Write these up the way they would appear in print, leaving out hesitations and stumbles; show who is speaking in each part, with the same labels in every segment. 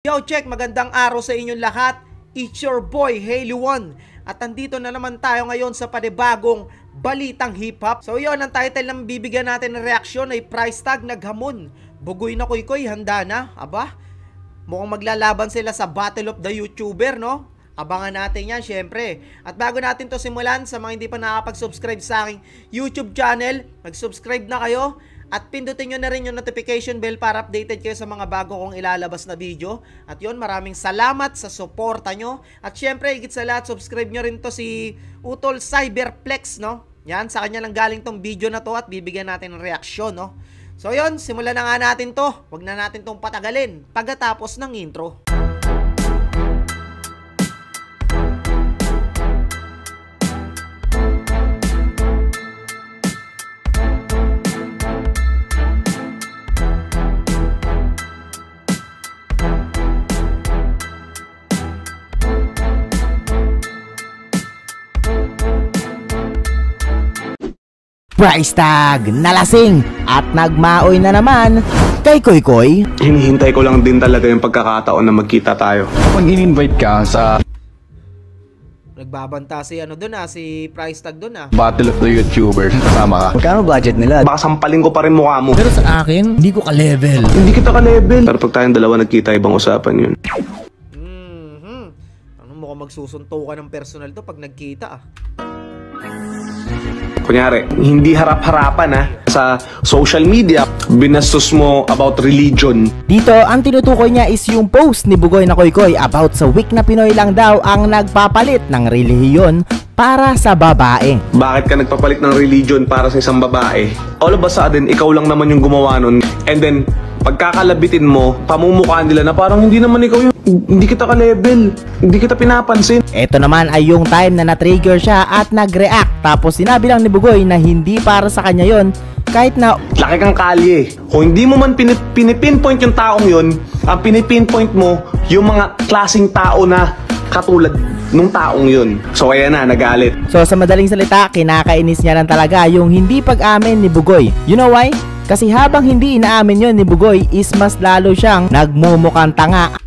Speaker 1: Yo, check! Magandang araw sa inyong lahat. It's your boy, Haley1. At andito na naman tayo ngayon sa panibagong balitang hip-hop. So yun, ang title ng bibigyan natin ng reaksyon ay Price Tag Naghamon. Bugoy na Koykoy, handa na? Aba, mukhang maglalaban sila sa Battle of the YouTuber, no? Abangan natin yan, syempre. At bago natin to simulan, sa mga hindi pa nakapag-subscribe sa aking YouTube channel, mag-subscribe na kayo. At pindutin nyo na rin yung notification bell para updated kayo sa mga bago kong ilalabas na video. At yun, maraming salamat sa suporta nyo. At syempre, higit sa lahat, subscribe nyo rin to si Utol Cyberplex, no? Yan, sa kanya lang galing tong video na to at bibigyan natin ng reaksyon, no? So yun, simulan na nga natin to. Huwag na natin tong patagalin pagkatapos ng intro.
Speaker 2: Price tag, nalasing at nagmaoy na naman kay Koykoy.
Speaker 3: Hinihintay ko lang din talaga yung pagkakataon na magkita tayo.
Speaker 4: Pag in-invite ka sa
Speaker 1: Nagbabanta si ano doon si Price Tag doon
Speaker 4: Battle of the YouTuber, kasama ka.
Speaker 2: Magkano budget nila?
Speaker 3: Baka sampalin ko pa rin mukha mo.
Speaker 2: Pero sa akin, hindi ko ka-level.
Speaker 3: Hindi kita ka-level. Pero pag tayong dalawa nagkita, ibang usapan yun.
Speaker 1: Ano mukhang magsusuntukan ng personal to pag nagkita
Speaker 3: Kunyari, hindi harap-harapan sa social media, binastos mo about religion.
Speaker 2: Dito, ang tinutukoy niya is yung post ni Bugoy na Koykoy about sa week na Pinoy lang daw ang nagpapalit ng relihiyon para sa babae.
Speaker 3: Bakit ka nagpapalit ng religion para sa isang babae? All of a sudden, ikaw lang naman yung gumawa nun. And then, pagkakalabitin mo, pamumukhaan nila na parang hindi naman ikaw yung, hindi kita ka-level, hindi kita pinapansin.
Speaker 2: Ito naman ay yung time na na-trigger siya at nag-react. Tapos sinabi lang ni Bugoy na hindi para sa kanya yon, kahit na
Speaker 3: laki kang kalye. Kung hindi mo man pinipinpoint yung taong yun, ang pinipinpoint mo yung mga klaseng tao na katulad nung taong yun. So ayan na, nagalit.
Speaker 2: So sa madaling salita, kinakainis niya lang talaga yung hindi pag-amin ni Bugoy. You know why? Kasi habang hindi inaamin yon ni Bugoy is mas lalo siyang nagmumukhang tanga.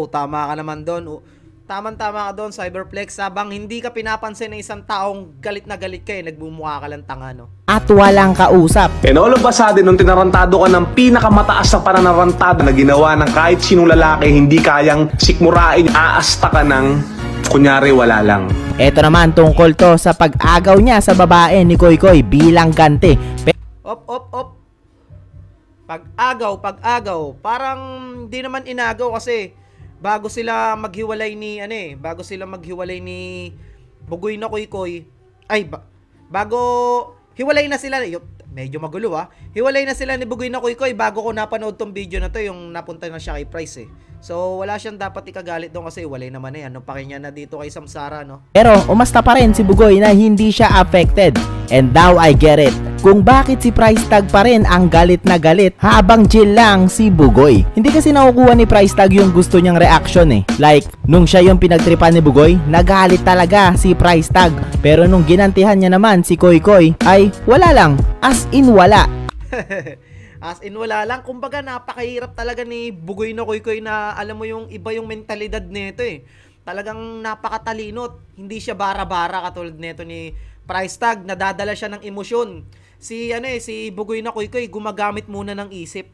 Speaker 1: Tama ka naman doon. Tama ka doon, Cyberplex. Habang hindi ka pinapansin ng isang taong galit na galit ka, nagmumukha ka lang tanga, no?
Speaker 2: At walang kausap.
Speaker 3: And all of a sudden, nung tinarantado ka ng pinakamataas na pananarantado na ginawa ng kahit sinong lalaki, hindi kayang sikmurain, aasta ka ng kunyari wala lang.
Speaker 2: Ito naman tungkol to sa pag-agaw niya sa babae ni Koykoy bilang ganti.
Speaker 1: Pag-agaw. Parang hindi naman inagaw kasi bago sila maghiwalay ni Bugoy na Koykoy. Bago hiwalay na sila, medyo magulo hiwalay na sila ni Bugoy na Koykoy bago ko napanood tong video na to, yung napunta na siya kay Price So wala siyang dapat ikagalit doon kasi hiwalay naman ano pa kanya na dito kay Samsara, no?
Speaker 2: Pero umasta pa rin si Bugoy na hindi siya affected. And now I get it kung bakit si Price Tag pa rin ang galit na galit habang chill lang si Bugoy. Hindi kasi nakukuha ni Price Tag yung gusto niyang reaction Like, nung siya yung pinagtripan ni Bugoy, nagalit talaga si Price Tag. Pero nung ginantihan niya naman si Koykoy, ay wala lang. As in wala.
Speaker 1: As in wala lang. Kumbaga napakahirap talaga ni Bugoy na Koykoy na alam mo yung iba yung mentalidad nito Talagang napakatalino. Hindi siya bara-bara katulad nito ni Price Tag, nadadala siya ng emosyon. Si Bugoy na Koykoy gumagamit muna ng isip.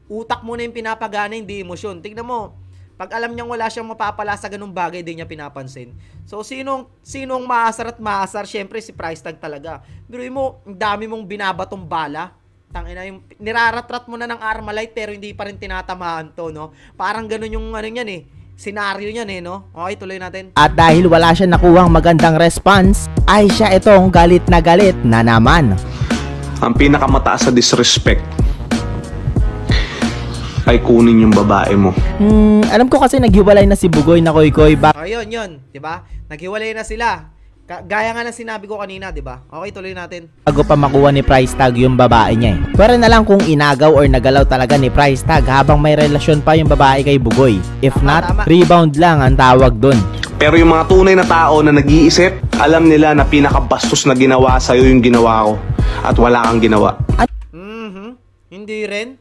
Speaker 1: Utak muna yung pinapagana, hindi emosyon. Tingnan mo, pag alam niyang wala siyang mapapala sa ganung bagay, di niya pinapansin. So sinong maasar at maasar? Syempre si Price Tag talaga. Biruin mo, ang dami mong binabatong bala. Tangina, yung niraratrat mo na ng Armalite pero hindi pa rin tinatamaan to, no? Parang ganun yung senaryo niyan no? Okay, tuloy natin.
Speaker 2: At dahil wala siya nakuhang magandang response, ay siya itong galit na naman.
Speaker 3: Ang pinakamataas sa disrespect ay kunin yung babae mo.
Speaker 2: Alam ko kasi naghiwalay na si Bugoy na Koykoy.
Speaker 1: Yun, 'di ba? Naghiwalay na sila. Gaya nga ng sinabi ko kanina, 'di ba? Okay, tuloy natin.
Speaker 2: Bago pa makuha ni Price Tag yung babae niya Pero na lang kung inagaw or nagalaw talaga ni Price Tag habang may relasyon pa yung babae kay Bugoy. If not, rebound lang ang tawag dun.
Speaker 3: Pero yung mga tunay na tao na nag-iisip, alam nila na pinakabastos na ginawa sa'yo yung ginawa ko. At wala kang ginawa.
Speaker 1: Hindi rin.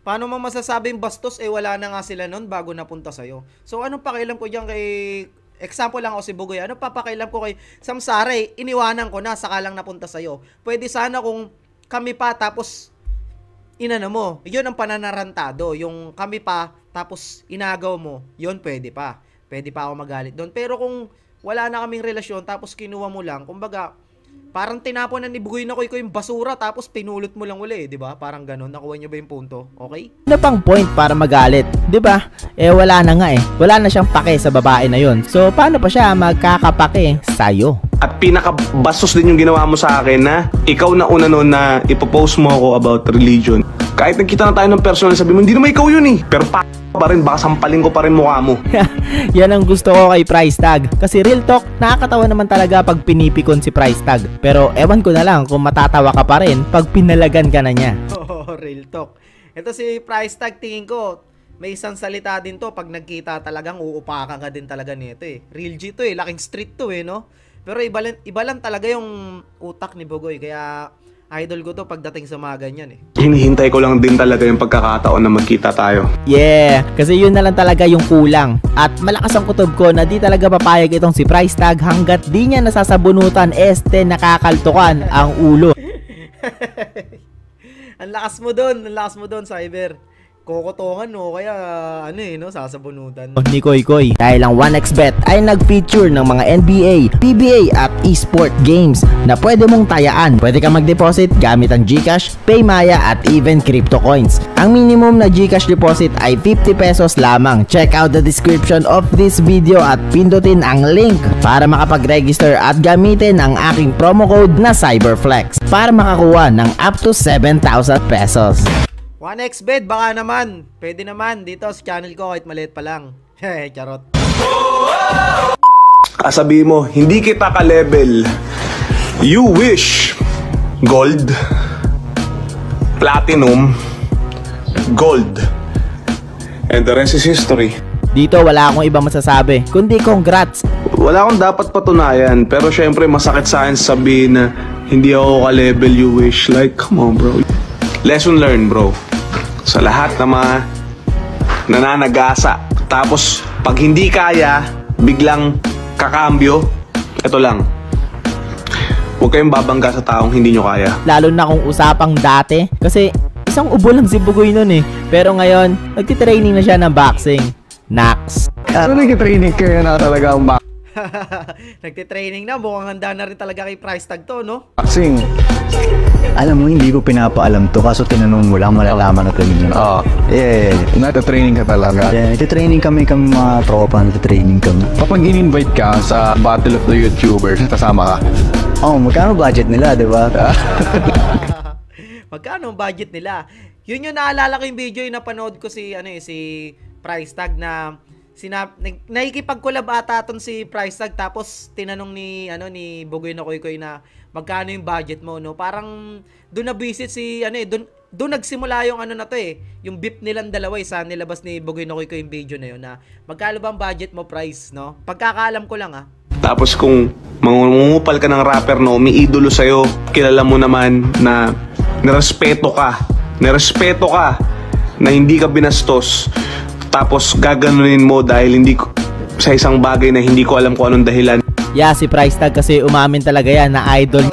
Speaker 1: Paano mo masasabing bastos wala na nga sila nun bago napunta sa'yo? So anong pakialam ko diyan kay example lang ako si Bugoy. Ano papakialam ko kay Samsare? Iniwanan ko na saka lang napunta sa'yo. Pwede sana kung kami pa tapos inano mo. Yun ang pananarantado. Yung kami pa tapos inagaw mo. Yun pwede pa. Pwede pa ako magalit doon. Pero kung wala na kaming relasyon tapos kinuha mo lang, kumbaga parang tinapon na ni Bugoy na ko yung basura tapos pinulot mo lang uli, di ba? Parang ganun. Nakuha niyo ba yung punto? Okay?
Speaker 2: Ano pang point para magalit? 'Di ba? Wala na nga Wala na siyang pake sa babae na 'yon. So paano pa siya magkakapake sa'yo?
Speaker 3: At pinakabastos din yung ginawa mo sa akin na ikaw na una noon na ipopost mo ako about religion. Kahit nagkita na tayo ng personal, sabi mo, hindi naman ikaw yun pero pa rin, baka sampalin ko pa rin mukha mo.
Speaker 2: Yan ang gusto ko kay Price Tag. Kasi real talk, nakakatawa naman talaga pag pinipikon si Price Tag. Pero ewan ko na lang kung matatawa ka pa rin pag pinalagan ka na niya.
Speaker 1: Oh, real talk. Ito si Price Tag, tingin ko, may isang salita din to. Pag nagkita talagang uupakan ka din talaga nito Real G to laking street to no? Pero iba lang talaga yung utak ni Bugoy. Kaya idol ko to pagdating sa mga ganyan
Speaker 3: Hinihintay ko lang din talaga yung pagkakataon na magkita tayo.
Speaker 2: Yeah, kasi yun na lang talaga yung kulang. At malakas ang kutob ko na di talaga papayag itong si Price Tag hanggat di niya nasasabunutan nakakaltukan ang ulo.
Speaker 1: Ang lakas mo doon, Cyber. Kokotongan kaya sasabunutan.
Speaker 2: Ni Koy Koy. Dahil ang 1xBet ay nag-feature ng mga NBA, PBA at eSport games na pwede mong tayaan. Pwede ka mag-deposit gamit ang GCash, Paymaya at even crypto coins. Ang minimum na GCash deposit ay 50 pesos lamang. Check out the description of this video at pindutin ang link para makapag-register at gamitin ang aking promo code na CyberFlex para makakuha ng up to 7,000 pesos.
Speaker 1: 1xBet, baka naman. Pwede naman dito sa channel ko kahit maliit pa lang. Charot.
Speaker 3: Sabi mo, hindi kita ka-level. You wish gold, platinum, gold. And the rest is history.
Speaker 2: Dito wala akong ibang masasabi, kundi congrats.
Speaker 3: Wala akong dapat patunayan, pero syempre masakit sa akin sabihin na hindi ako ka-level you wish. Like, come on bro. Lesson learned bro. Sa lahat ng mga nananagasa. Tapos, pag hindi kaya, biglang kakambyo, ito lang. Huwag kayong babangga sa taong hindi nyo kaya.
Speaker 2: Lalo na kung usapang dati. Kasi isang ubo lang si Bugoy nun Pero ngayon, nagtitraining na siya ng boxing. Nax.
Speaker 4: Ano nag-training kayo na talaga ang
Speaker 1: Nagtitraining na, mukhang handa na rin talaga kay Price Tag to, no?
Speaker 4: boxing?
Speaker 5: Alam mo, hindi ko pinapaalam to kaso tinanong mo lang, malalaman na talaga.
Speaker 4: Oo.
Speaker 5: Yeah.
Speaker 4: Nata-training ka talaga.
Speaker 5: Yeah, iti-training kami mga tropa, nati-training kami.
Speaker 4: Kapag in-invite ka sa Battle of the YouTubers, kasama ka.
Speaker 5: Oh, magkano budget nila, di ba?
Speaker 1: Magkano ang budget nila? Yun yung naalala ko yung video yung napanood ko si Price Tag na nakikipag-collab ata ton si Price Tag tapos tinanong ni Bugoy na Koy Koy na magkano yung budget mo, no? Parang doon na visit si doon nagsimula yung na to yung beef nilang dalawa sa nilabas ni Bugoy na Koy Koy yung video na yun na magkano ba ang budget mo, Price, no? Pagkakaalam ko lang
Speaker 3: Tapos kung mangungupal ka ng rapper na umiidolo sa'yo, kilala mo naman na nirespeto ka na hindi ka binastos, tapos gaganunin mo dahil sa isang bagay na hindi ko alam kung anong dahilan.
Speaker 2: Yeah, si Price Tag kasi umamin talaga yan na idol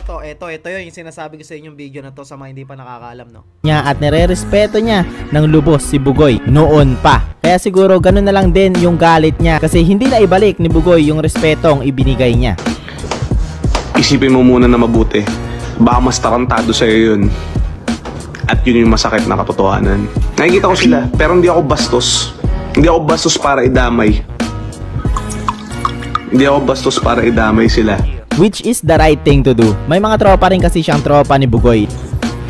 Speaker 1: ito yun yung sinasabi ko sa inyong video na to sa mga hindi pa nakakaalam, no?
Speaker 2: niya at nire-respeto niya ng lubos si Bugoy noon pa. Kaya siguro ganun na lang din yung galit niya kasi hindi na ibalik ni Bugoy yung respetong ibinigay niya.
Speaker 3: Isipin mo muna na mabuti. Baka mas tarantado sa'yo yun. At yun yung masakit na katotohanan. Nakikita ko sila, pero hindi ako bastos. Hindi ako bastos para idamay. Hindi ako bastos para idamay sila.
Speaker 2: Which is the right thing to do. May mga tropa rin kasi siyang tropa ni Bugoy.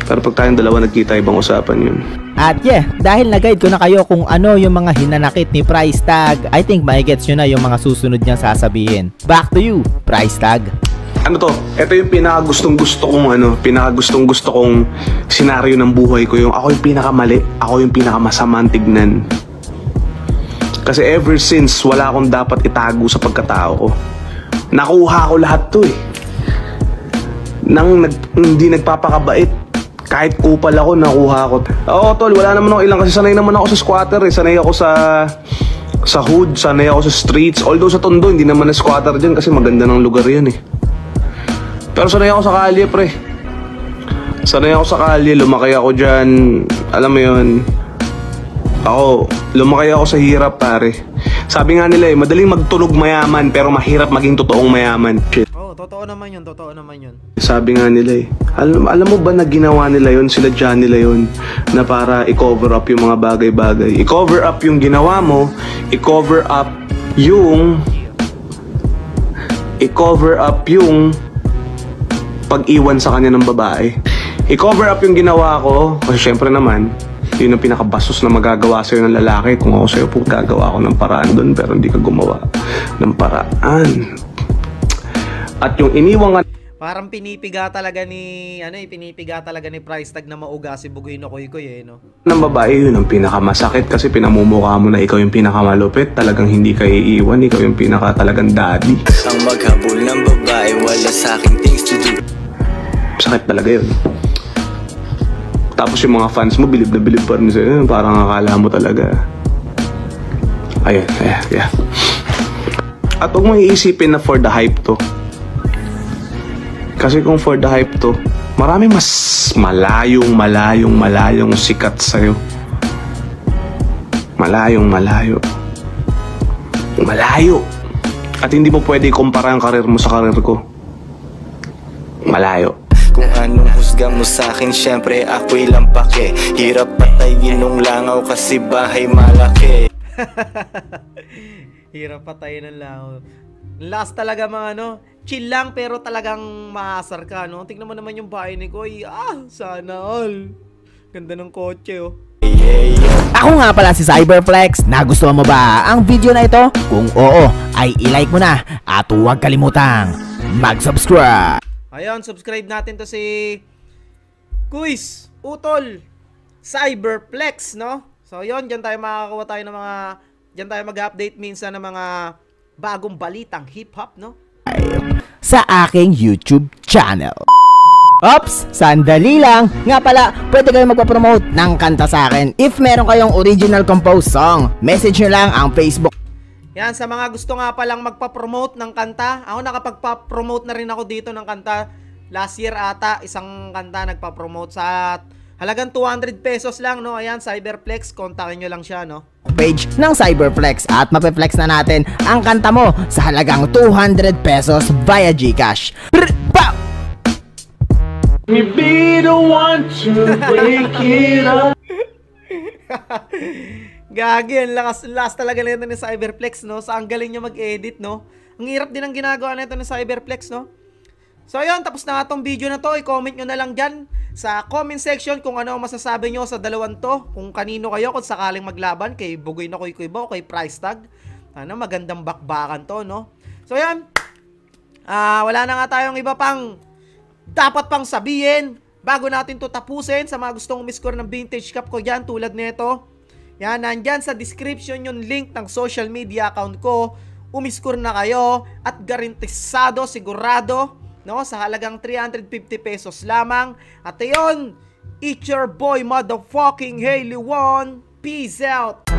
Speaker 3: Pero pag tayong dalawa nagkita, ibang usapan yun.
Speaker 2: At yeah, dahil nag-guide ko na kayo kung ano yung mga hinanakit ni Price Tag, I think maigets nyo na yung mga susunod niyang sasabihin. Back to you, Price Tag.
Speaker 3: Ano to? Ito yung pinakagustong-gusto kong senaryo ng buhay ko. Yung ako yung pinakamali, ako yung pinakamasamang tignan. Kasi ever since, wala akong dapat itago sa pagkatao ko. Nakuha ko lahat to Nang hindi nagpapakabait. Kahit kupal ako, nakuha ko. Oo, tol, wala naman ako ilang kasi sanay naman ako sa squatter eh. Sanay ako sa hood, sanay ako sa streets. Although sa Tondo, hindi naman na squatter dyan kasi maganda ng lugar yan eh. Pero sanay ako sa kalye, pre. Sanay ako sa kalye, lumaki ako dyan. Alam mo yun, lumaki ako sa hirap, pare. Sabi nga nila eh, madaling magtunog mayaman pero mahirap maging totoong mayaman. Shit.
Speaker 1: Totoo naman yun, totoo naman yun.
Speaker 3: Sabi nga nila eh, alam mo ba na ginawa nila yun, sila dyan nila yun, na para i-cover up yung mga bagay-bagay. I-cover up yung ginawa mo, i-cover up yung pag-iwan sa kanya ng babae. I-cover up yung ginawa ko, kasi syempre naman, yun ang pinakabasos na magagawa sa'yo ng lalaki. Kung ako sa'yo po, gagawa ako ng paraan doon, pero hindi ka gumawa ng paraan. At yung iniwang
Speaker 1: Parang pinipiga talaga ni price tag na mauga si Bugoy na Koy no.
Speaker 3: ng babae, yun ang pinakamasakit kasi pinamumukha mo na ikaw yung pinakamalupit, talagang hindi ka iiwan, ikaw yung talagang daddy.
Speaker 6: Ang maghabol ng babae, wala sa aking things to do.
Speaker 3: Sakit talaga yun. Tapos yung mga fans mo, bilib na bilib pa rin sa'yo, parang akala mo talaga. Ayun, yeah. At huwag mong iisipin na for the hype to. Kasi kung for the hype to, maraming mas malayong sikat sa'yo. Malayo. At hindi mo pwede ikumpara ang karir mo sa karir ko. Malayo.
Speaker 6: Kung anong husga mo sa'kin, syempre ako'y lampake. Hirap patayin nung langaw kasi bahay malaki.
Speaker 1: Hirap patayin ng langaw. Last talaga mga chill lang pero talagang maasar ka, no? Tingnan mo naman yung bahay ni Koy. Sana all. Ganda ng kotse, oh.
Speaker 2: Ako nga pala si Cyberflex. Nagustuhan mo ba ang video na ito? Kung oo, ay i-like mo na at huwag kalimutang mag-subscribe.
Speaker 1: Ayun, subscribe natin to si Kuis Utol Cyberflex, no? So yun, dyan tayo makakakuha tayo ng mga, dyan tayo mag-update minsan ng mga bagong balitang hip-hop, no?
Speaker 2: Sa aking YouTube channel. Ops, sandali lang. Nga pala, pwede kayong magpa-promote ng kanta sa akin. If meron kayong original composed song, message nyo lang ang Facebook.
Speaker 1: Yan, sa mga gusto nga palang magpa-promote ng kanta. Ako nakapagpa-promote na rin ako dito ng kanta. Last year ata, isang kanta nagpa-promote sa halagang 200 pesos lang, no? Ayan, Cyberflex, kontakin nyo lang siya, no?
Speaker 2: Page ng Cyberflex at mapeflex na natin ang kanta mo sa halagang 200 pesos via GCash. Pow!
Speaker 3: Me be the one to break it up.
Speaker 1: Gagi, ang last talaga nito ni Cyberflex, no? Sa ang galing niya mag-edit, no? Ang hirap din ang ginagawa nito ni Cyberflex, no? So ayun, tapos na nga tong video na to. I-comment nyo na lang dyan sa comment section kung ano ang masasabi nyo sa dalawang to. Kung kanino kayo, kung sakaling maglaban, kay Bugoy na Koy ba o kay price tag. Magandang bakbakan to, no? So ayun, wala na nga tayong iba pang dapat pang sabihin bago natin to tapusin. Sa mga gustong umiscore ng vintage cup ko dyan, tulad nito, yan, nandyan sa description yung link ng social media account ko. Umiscore na kayo at garantisado, sigurado, no, sa halagang 350 pesos lamang. At ayun, it's your boy motherfucking Haley1. Peace out.